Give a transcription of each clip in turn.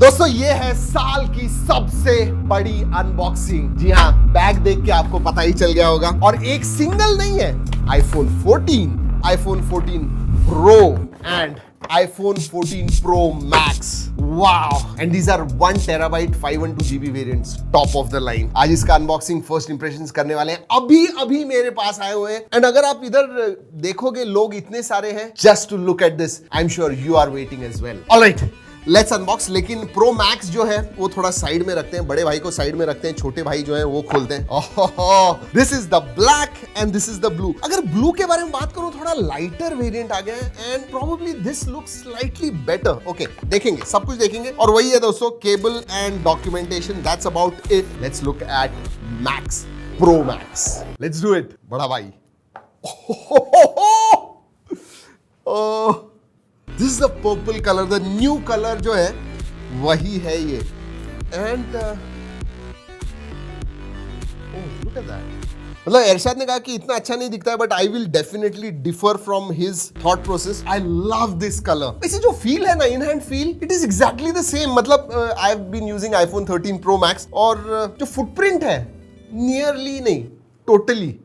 दोस्तों ये है साल की सबसे बड़ी अनबॉक्सिंग। जी हाँ, बैग देख के आपको पता ही चल गया होगा। और एक सिंगल नहीं है, iPhone 14, iPhone 14 Pro and iPhone 14 Pro Max. Wow! And these are 1 terabyte 512 GB variants, top of the line. आज इसका अनबॉक्सिंग फर्स्ट इंप्रेशंस करने वाले हैं। अभी मेरे पास आए हुए हैं। एंड अगर आप इधर देखोगे, लोग इतने सारे हैं just to look at this. I am sure you are waiting as well. Alright, let's unbox. लेकिन प्रो मैक्स जो है वो थोड़ा साइड में रखते हैं, बड़े भाई को साइड में रखते हैं, छोटे भाई जो है वो खोलते हैं। This is the black and this is the blue. अगर ब्लू के बारे में बात करूं, थोड़ा लाइटर वेरिएंट आ गया है and probably this looks slightly better. Okay, देखेंगे, सब कुछ देखेंगे। और वही है दोस्तों, cable and documentation, that's about it. Let's look at max, pro max. Let's do it बड़ा भाई। This is the purple colour, the new colour जो है वही है ये। And look at that. मतलब एरशाद ने कहा कि इतना अच्छा नहीं दिखता है, but I will definitely differ from his thought process. I love this colour. वैसे जो फील है ना, in hand feel, it is exactly the same. मतलब I have been using iPhone 13 Pro Max और जो फुटप्रिंट है नियरली नहीं, totally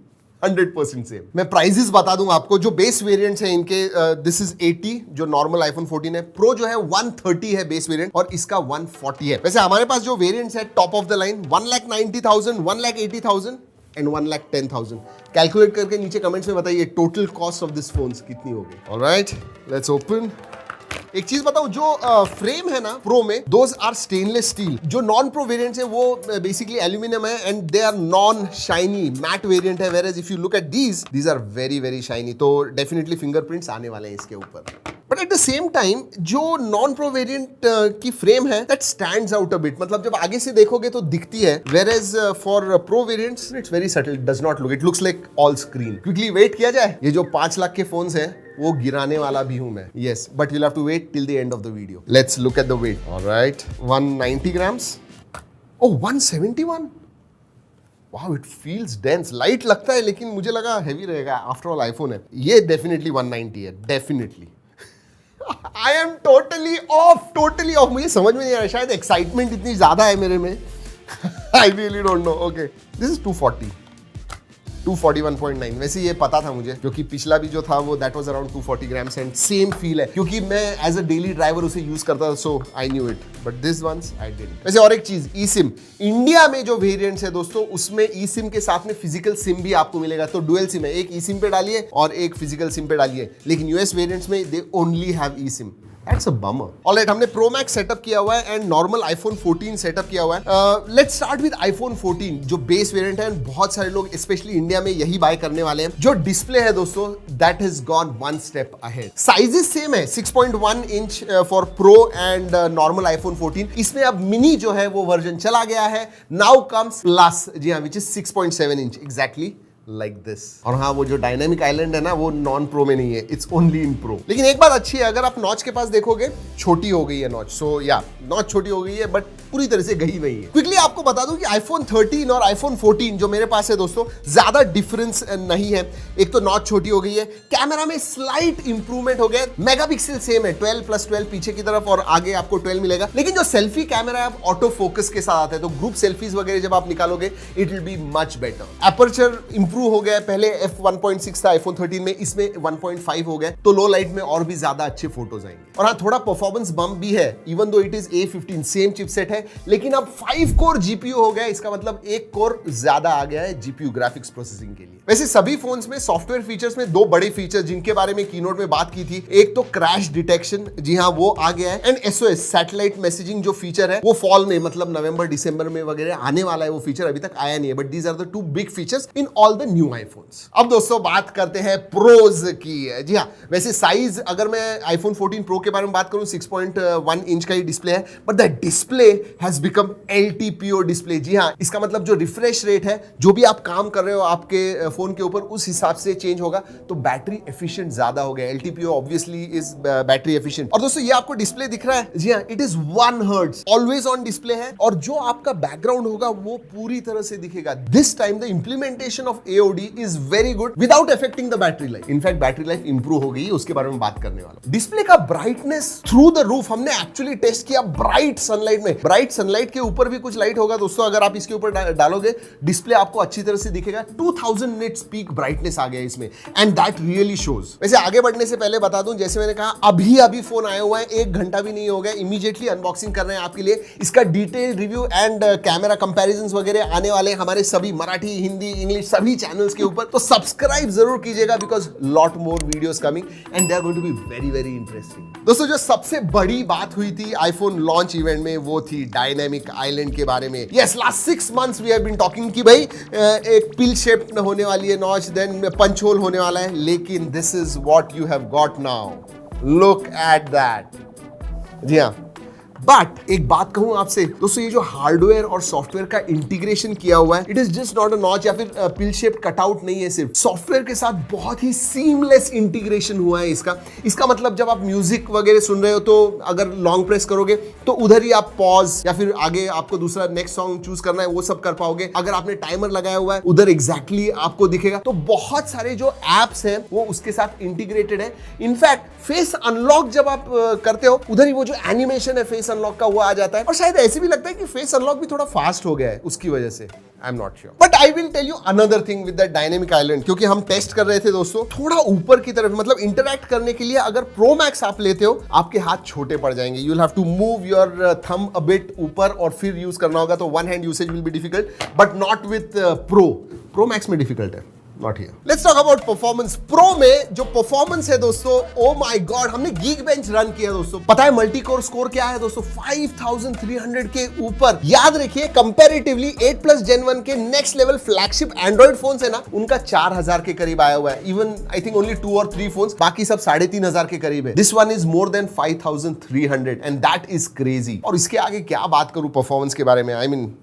100% same. मैं प्राइजेस बता दूं आपको। जो बेस वेरिएंट्स हैं इनके, दिस इज 80 जो नॉर्मल iPhone 14 है। प्रो जो है 130 है बेस वेरिएंट और इसका 140 है। वैसे हमारे पास जो वेरिएंट्स है top of the line 1,90,000, 1,80,000 and 1,10,000। Calculate करके नीचे कमेंट्स में बताइए total cost of this phones कितनी होगी। Alright, let's open. एक चीज बताऊं, जो फ्रेम है ना प्रो में, दोज आर स्टेनलेस स्टील। जो नॉन प्रो वेरिएंट्स है वो बेसिकली एल्यूमिनियम है and they are non shiny, matte variant है। Whereas if you look at these are very very shiny. तो डेफिनेटली फिंगरप्रिंट्स आने वाले हैं इसके ऊपर। But at the same time जो नॉन प्रो वेरिएंट की फ्रेम है that stands out a bit. मतलब जब आगे से देखोगे तो दिखती है, whereas for pro variants it's very subtle, does not look, it looks like all screen. Quickly wait किया जाए। ये जो 5 लाख के फोन्स है वो गिराने वाला भी हूं मैं। Yes, but you'll have to wait till the end of the video. Let's look at the weight. Alright, 190 grams. Oh, 171। Wow, it feels dense. Light लगता है लेकिन मुझे लगा हैवी रहेगा, आफ्टर ऑल आईफोन है। ये डेफिनेटली 190 है, definitely. I am totally off. मुझे समझ में नहीं आ रहा, शायद एक्साइटमेंट इतनी ज्यादा है मेरे में। I really don't know. Okay, this is 241.9। वैसे ये पता था मुझे, क्योंकि पिछला भी जो था वो that was around 240 grams and same feel है, क्योंकि मैं एज अ डेली ड्राइवर उसे यूज करता था, so I knew it. But this once I didn't. वैसे और एक चीज, ई सिम इंडिया में जो वेरिएंट्स है दोस्तों, उसमें ई सिम के साथ में फिजिकल सिम भी आपको मिलेगा। तो डुअल सिम है, एक ई सिम पे डालिए और एक फिजिकल सिम पे डालिए। लेकिन यूएस वेरिएंट्स में they only have E SIM. That's a bummer. Alright, हमने Pro Max सेटअप किया हुआ है एंड नॉर्मल iPhone 14 सेटअप किया हुआ है। Let's start with iPhone 14 जो बेस वेरिएंट है। बहुत सारे लोग स्पेशली इंडिया में यही बाय करने वाले हैं। जो डिस्प्ले है दोस्तों, that has gone one step ahead. Sizes same है, 6.1 inch for pro and normal iPhone 14। इसमें अब मिनी जो है वो वर्जन चला गया है। नाउ कम्स प्लस, जी हाँ, which is 6.7 inch exactly like this. और हाँ, वो जो डायनामिक आइलैंड है ना, वो नॉन प्रो में नहीं है, इट्स ओनली इन प्रो। लेकिन एक बात अच्छी है, अगर आप नॉच के पास देखोगे, छोटी हो गई है नॉच। सो या, नॉच छोटी हो गई है बट पूरी तरह से गई नहीं है। क्विकली आपको बता दूं कि iPhone 13 और iPhone 14 जो मेरे पास है दोस्तों, ज्यादा डिफरेंस नहीं है। एक तो नॉच छोटी हो गई है, कैमरा में स्लाइट इंप्रूवमेंट हो गया। मेगापिक्सल सेम है, 12+12 पीछे की तरफ और आगे आपको 12 मिलेगा। लेकिन जो सेल्फी कैमरा है, ऑटो फोकस के साथ आता है, तो ग्रुप सेल्फीज वगैरह जब आप निकालोगे, it will be much better. Aperture improve हो गया, पहले f1.6 था iPhone 13 में, इसमें 1.5 हो गया। तो लो लाइट में और भी ज्यादा अच्छे फोटोज आएंगे। और हाँ, थोड़ा परफॉर्मेंस बम्प भी है, even though it is A15, same chipset है, लेकिन अब 5 कोर जीपीयू हो गया। इसका मतलब 1 कोर ज्यादा आ गया है जीपीयू ग्राफिक्स प्रोसेसिंग के लिए। वैसे सभी फोन्स में सॉफ्टवेयर फीचर्स में 2 बड़े फीचर जिनके बारे में कीनोट में बात की थी, एक तो क्रैश डिटेक्शन, जी हाँ, वो आ गया है। एंड SOS सैटेलाइट मैसेजिंग जो फीचर है वो फॉल में, मतलब नवंबर दिसंबर में वगैरह आने वाला है। वो फीचर अभी तक आया नहीं है, but these are the 2 big features in all the new iPhones. अब दोस्तों बात करते हैं प्रोज की। जी हाँ, वैसे साइज अगर मैं iPhone 14 Pro के बारे में बात करूं, 6.1 इंच का ही डिस्प्ले है, but the display has become LTPO display. जी हाँ, इसका मतलब जो रिफ्रेश रेट है, जो भी आप काम कर रहे हो आपके फोन के ऊपर, उस हिसाब से चेंज होगा। तो बैटरी एफिशिएंट ज्यादा हो गया। LTPO obviously is battery efficient. और दोस्तों ये आपको डिस्प्ले दिख रहा है, जी हाँ, it is 1 hertz always on display है। और जो आपका बैकग्राउंड होगा वो पूरी तरह से दिखेगा। This time the implementation of AOD is very good without affecting the battery life. In fact battery life improve हो गई, उसके बारे में बात करने वाला हूं। डिस्प्ले का ब्राइटनेस थ्रू द रूफ, हमने एक्चुअली टेस्ट किया ब्राइट सनलाइट में। ब्राइट सनलाइट के ऊपर भी कुछ लाइट होगा दोस्तों, अगर आप इसके ऊपर डालोगे डिस्प्ले आपको अच्छी तरह से दिखेगा। 2000 निट्स पीक ब्राइटनेस आ गया इसमें, एंड दैट रियली शोज। वैसे आगे बढ़ने से पहले बता दूं, जैसे मैंने कहा अभी फोन आया हुआ है, 1 घंटा भी नहीं हो गया, इमीडिएटली अनबॉक्सिंग कर रहे हैं आपके लिए। इसका detail review and camera comparisons वगैरह आने वाले हैं हमारे सभी मराठी, हिंदी, इंग्लिश सभी चैनल्स के ऊपर। तो सब्सक्राइब जरूर कीजिएगा, because lot more videos coming and they are going to be very very interesting. दोस्तों जो सबसे बड़ी बात हुई थी आईफोन लॉन्च इवेंट में, वो थी डायनेमिक आइलैंड के बारे में। Yes, last 6 months we have been talking कि भाई एक पिल शेप होने वाली है नॉच, देन पंच होल होने वाला है, लेकिन this is what you have got now. Look at that. जी हाँ, बट एक बात कहूं आपसे दोस्तों, ये जो हार्डवेयर और सॉफ्टवेयर का इंटीग्रेशन किया हुआ है, it is just not a notch या फिर पिल शेप कटआउट नहीं है। सिर्फ सॉफ्टवेयर के साथ बहुत ही सीमलेस इंटीग्रेशन हुआ है इसका मतलब जब आप म्यूजिक वगैरह सुन रहे हो तो अगर लॉन्ग प्रेस करोगे तो उधर ही आप पॉज या फिर आगे आपको दूसरा नेक्स्ट सॉन्ग चूज करना है वो सब कर पाओगे। अगर आपने टाइमर लगाया हुआ है उधर एग्जैक्टली आपको दिखेगा। तो बहुत सारे जो एप्स हैं वो उसके साथ इंटीग्रेटेड है। इनफैक्ट फेस अनलॉक जब आप करते हो उधर ही वो जो एनिमेशन है फेस अनलॉक का वो आ जाता है, और शायद ऐसे भी लगता है कि फेस अनलॉक भी थोड़ा फास्ट हो गया है उसकी वजह से। I am not sure, but I will tell you another thing with that dynamic island, क्योंकि हम टेस्ट कर रहे थे दोस्तों थोड़ा ऊपर की तरफ, मतलब इंटरैक्ट करने के लिए अगर प्रो मैक्स आप लेते हो आपके हाथ छोटे पड़ जाएंगे। You will have to move your thumb a bit ऊपर और फिर यूज करना होगा, तो one hand usage will be difficult, but not with pro max में डिफिकल्ट है। Not here. Let's talk about performance. Pro में जो परफॉर्मेंस है दोस्तों, oh my God, हमने Geekbench रन किया दोस्तों। पता है मल्टी कोर स्कोर क्या है दोस्तों? 5300 के ऊपर। याद रखिए कंपैरेटिवली 8 Plus Gen 1 के next level flagship Android phones है ना, उनका 4000 के करीब आया हुआ है। इवन आई थिंक ओनली 2 और 3 फोन्स, बाकी सब 3500 के करीब है। This one is more than 5300 and that is crazy. और इसके आगे क्या बात करूं परफॉर्मेंस के बारे में, आई मीन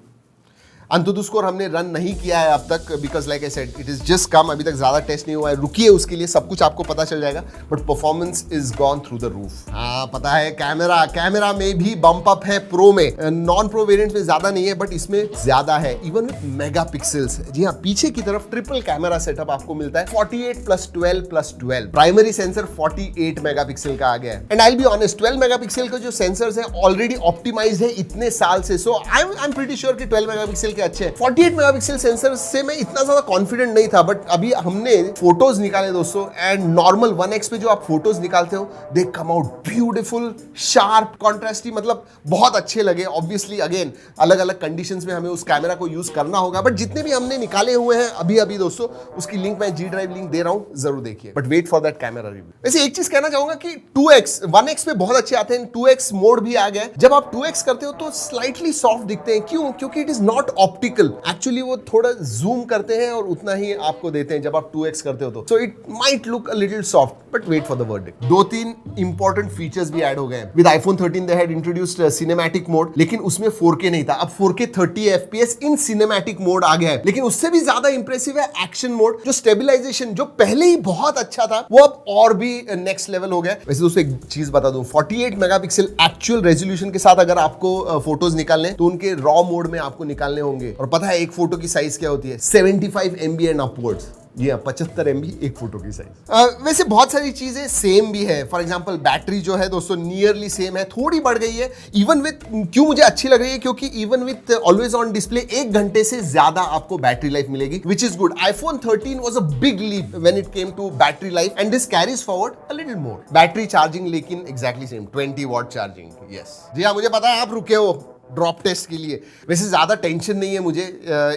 अंतुदु स्कोर हमने रन नहीं किया है अब तक, because like I said it is just come, अभी तक ज्यादा टेस्ट नहीं हुआ है। रुकिए, उसके लिए सब कुछ आपको पता चल जाएगा, but performance is gone through the roof. हाँ पता है, कैमरा में भी बम्प अप है प्रो में। नॉन प्रो वेरिएंट में ज्यादा नहीं है, बट इसमें ज्यादा है, इवन विद मेगा पिक्सल्स। जी हाँ, पीछे की तरफ ट्रिपल कैमरा सेटअप आपको मिलता है, 48+12+12। प्राइमरी सेंसर 48 मेगापिक्सल का आ गया है, and I will be honest 12 megapixel के जो सेंसर्स है ऑलरेडी ऑप्टिमाइज्ड है इतने साल से, सो आई एम प्रीटी श्योर कि 12 मेगापिक्सल के अच्छे हैं। 48 मेगापिक्सल सेंसर से मैं इतना ज्यादा कॉन्फिडेंट नहीं था, बट अभी हमने फोटोज निकाले दोस्तों, एंड नॉर्मल 1x पे जो आप फोटोज निकालते हो they come out beautiful, sharp, contrasty, मतलब बहुत अच्छे लगे। ऑब्वियसली अगेन अलग अलग कंडीशंस में हमें उस कैमरा को यूज करना होगा, बट जितने भी हमने निकाले हुए हैं अभी दोस्तों, उसकी लिंक मैं G ड्राइव लिंक दे रहा हूं, जरूर देखिए, but wait for that camera review. वैसे एक चीज कहना चाहूंगा कि 2x 1x पे बहुत अच्छे आते हैं, 2x मोड भी आ गया है। जब आप 2x करते हो तो स्लाइटली सॉफ्ट दिखते हैं, क्यों? क्योंकि it is not optical, actually वो थोड़ा जूम करते हैं और उतना ही आपको देते हैं जब आप 2x करते हो तो, so it might look a little soft, but wait for the verdict. 2-3 important features भी ऐड हो गए हैं। With iPhone 13 they had introduced cinematic mode, लेकिन उसमें 4K नहीं था। अब 4K 30 FPS in cinematic mode आ गया है, लेकिन उससे भी ज्यादा इंप्रेसिव है एक्शन मोड। जो स्टेबलाइजेशन जो पहले ही बहुत अच्छा था, वो अब और भी नेक्स्ट लेवल हो गया। वैसे दोस्तों एक चीज बता दूं, 48 मेगापिक्सल एक्चुअल रेजोल्यूशन के साथ अगर आपको फोटोज निकालने तो उनके रॉ मोड में आपको निकालने होंगे, और पता है एक फोटो की साइज क्या होती है? 75 MB एंड अपवर्ड्स। जी हाँ, 75 MB एक फोटो की साइज। वैसे बहुत सारी चीजें सेम भी है। फॉर एग्जांपल बैटरी जो है दोस्तों नियरली सेम है, थोड़ी बढ़ गई है। इवन विथ, क्यों मुझे अच्छी लग रही है? क्योंकि even with always on display 1 घंटे से ज्यादा आपको बैटरी लाइफ मिलेगी, which is good. iPhone 13 was a big leap when it came to battery life, and this carries forward a little more. Battery charging लेकिन exactly same, 20 watt charging. Yes जी हाँ, मुझे पता है आप रुके हो ड्रॉप टेस्ट के लिए। वैसे ज्यादा टेंशन नहीं है मुझे,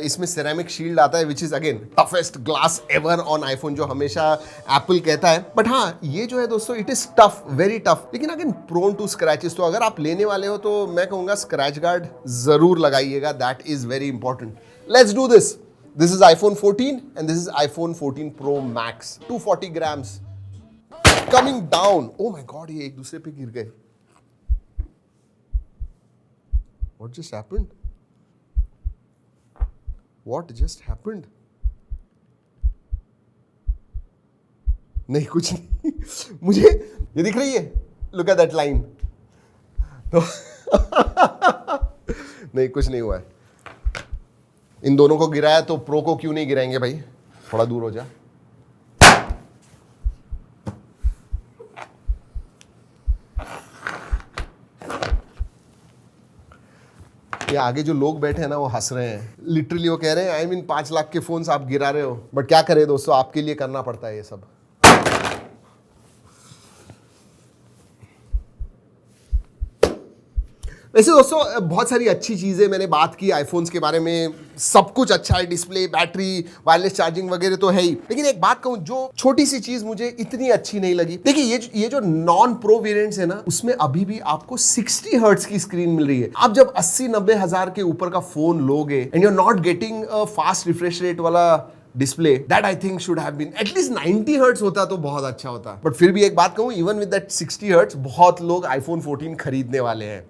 इसमें सिरेमिक शील्ड आता है, which is again toughest glass ever on iPhone, जो हमेशा एप्पल कहता है। बट हाँ, ये जो है दोस्तों it is tough, very tough, लेकिन अगेन प्रोन टू स्क्रैचेस। तो अगर आप लेने वाले हो तो मैं कहूंगा स्क्रैच गार्ड जरूर लगाइएगा, that is very important. Let's do this. This is iPhone 14 and this is iPhone 14 Pro Max, 240 grams coming down. Oh my God, ये एक दूसरे पे गिर गए। What just happened? What just happened? नहीं, कुछ नहीं। मुझे ये दिख रही है, look at that line। तो नहीं, कुछ नहीं हुआ है। इन दोनों को गिराया तो प्रो को क्यों नहीं गिराएंगे भाई? थोड़ा दूर हो जा। ये आगे जो लोग बैठे हैं ना वो हंस रहे हैं, लिटरली वो कह रहे हैं आई मीन 5 लाख के फोन्स आप गिरा रहे हो, बट क्या करें दोस्तों, आपके लिए करना पड़ता है ये सब। वैसे दोस्तों बहुत सारी अच्छी चीज़ें मैंने बात की आईफोन्स के बारे में, सब कुछ अच्छा है, डिस्प्ले, बैटरी, वायरलेस चार्जिंग वगैरह तो है ही, लेकिन एक बात कहूं जो छोटी सी चीज़ मुझे इतनी अच्छी नहीं लगी। देखिए ये जो नॉन प्रो वेरिएंट्स है ना, उसमें अभी भी आपको 60 हर्ट्ज की स्क्रीन मिल रही है। आप जब 80-90 हज़ार के ऊपर का फोन लोगे and you are not getting a fast refresh rate वाला display, that I think should have been at least 90 hertz होता तो बहुत अच्छा होता। बट फिर भी एक बात कहूं, इवन विद दैट 60 हर्ट्ज बहुत लोग आईफोन 14 खरीदने वाले हैं।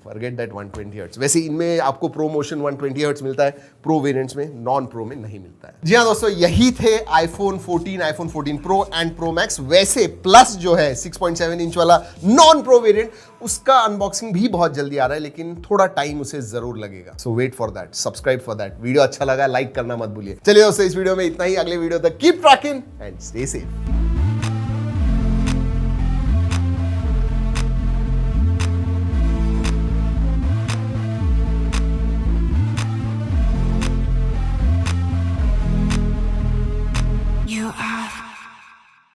Forget that 120 hertz. वैसे इनमें आपको प्रो मोशन 120 हर्ट्ज मिलता है, प्रो वेरिएंट्स में, नॉन प्रो में नहीं मिलता है। जी हाँ दोस्तों, यही थे iPhone 14, iPhone 14 pro and pro max. वैसे प्लस जो है 6.7 इंच वाला नॉन प्रो वेरिएंट, उसका अनबॉक्सिंग भी बहुत जल्दी आ रहा है, लेकिन थोड़ा टाइम उसे जरूर लगेगा। So wait for that, subscribe for that. Video अच्छा लगा लाइक करना मत भूलिए। चलिए दोस्तों, इस वीडियो में इतना ही। अगले वीडियो तक keep trekking and stay safe.